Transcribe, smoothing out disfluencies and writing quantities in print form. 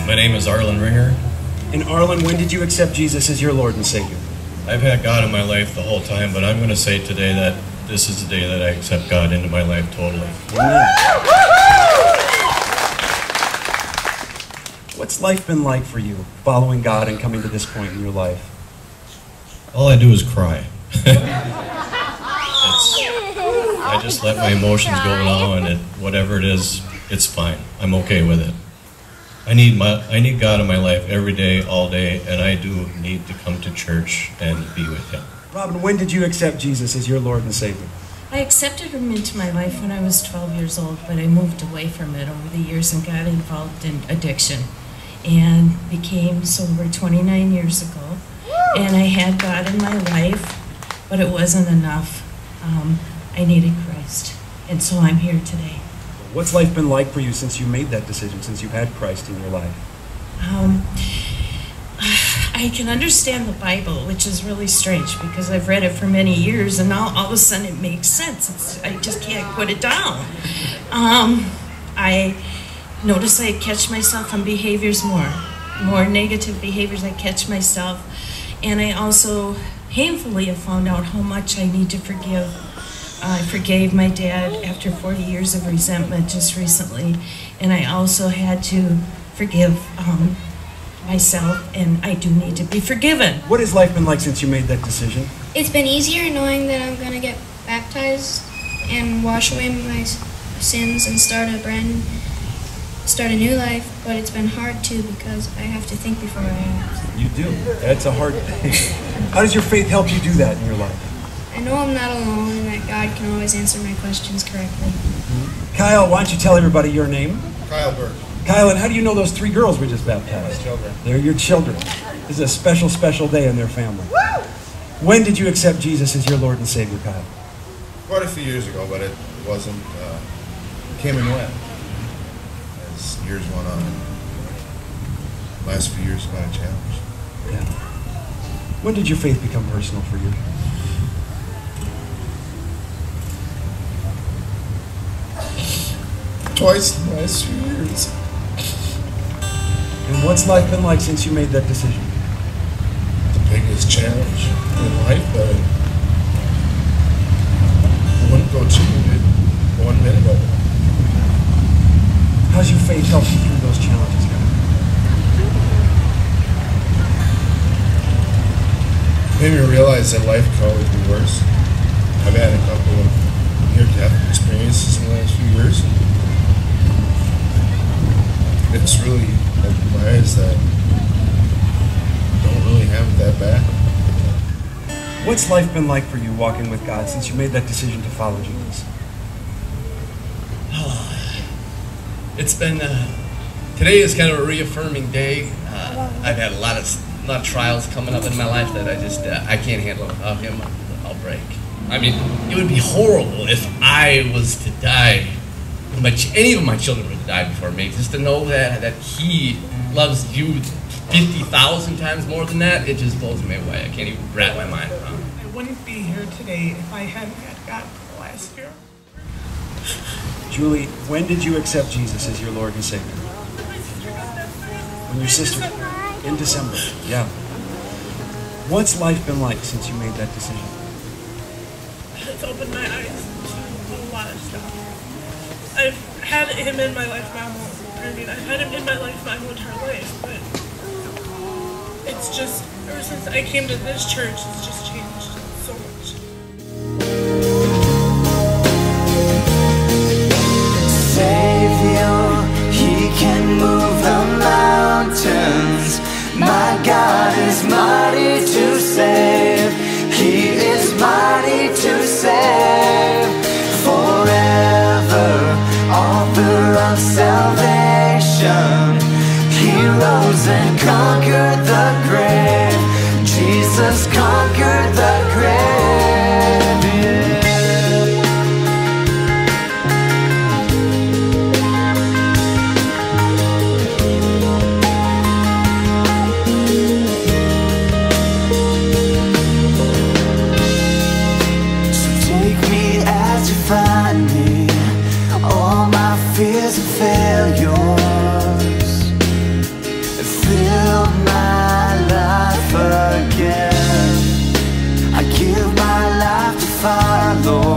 My name is Arlen Ringer. And Arlen, when did you accept Jesus as your Lord and Savior? I've had God in my life the whole time, but I'm going to say today that this is the day that I accept God into my life totally. Amen. What's life been like for you, following God and coming to this point in your life? All I do is cry. I just let my emotions go now, and whatever it is, it's fine. I'm okay with it. I need God in my life every day, all day, and I do need to come to church and be with Him. Robin, when did you accept Jesus as your Lord and Savior? I accepted Him into my life when I was 12 years old, but I moved away from it over the years and got involved in addiction and became sober 29 years ago. And I had God in my life, but it wasn't enough. I needed Christ, and so I'm here today. What's life been like for you since you made that decision, since you've had Christ in your life? I can understand the Bible, which is really strange because I've read it for many years, and now all of a sudden it makes sense. I just can't put it down. I notice I catch myself on behaviors more negative behaviors. I catch myself, and I also painfully have found out how much I need to forgive. I forgave my dad after 40 years of resentment just recently, and I also had to forgive myself, and I do need to be forgiven. What has life been like since you made that decision? It's been easier knowing that I'm going to get baptized and wash away my sins and start a new life, but it's been hard too because I have to think before I act. You do. That's a hard thing. How does your faith help you do that in your life? I know I'm not alone and that God can always answer my questions correctly. Kyle, why don't you tell everybody your name? Kyle Burke. Kyle, and how do you know those 3 girls we just baptized? My children. They're your children. This is a special, special day in their family. When did you accept Jesus as your Lord and Savior, Kyle? Quite a few years ago, but it wasn't, it came and went as years went on. Last few years have been a challenge. Yeah. When did your faith become personal for you? Twice in the last few years. And what's life been like since you made that decision? The biggest challenge in life, but I wouldn't go to it 1 minute of it. How's your faith helped you through those challenges, Kyle? Made me realize that life could always be worse. I've had a couple of near-death experiences in the last few years. It's really opened my eyes that I don't really have it that bad. What's life been like for you walking with God since you made that decision to follow Jesus? It's been, today is kind of a reaffirming day. I've had a lot of trials coming up in my life that I can't handle. Without Him, I'll break. I mean, it would be horrible if I was to die, any of my children would die before me. Just to know that He loves you 50,000 times more than that, it just blows me away. I can't even wrap my mind around it. I wouldn't be here today if I hadn't had God for the last year. Julie, when did you accept Jesus as your Lord and Savior? When your sister? In December. Yeah. What's life been like since you made that decision? It's opened my eyes to a lot of stuff. I've had Him in my life I've had Him in my life my whole entire life, but it's just, ever since I came to this church, it's just changed so much. Savior, He can move the mountains. My God is mighty to save. He is mighty to save. Forever, author of salvation. He rose and conquered the grave. Jesus conquered the grave. Find me, all my fears and failures. follow.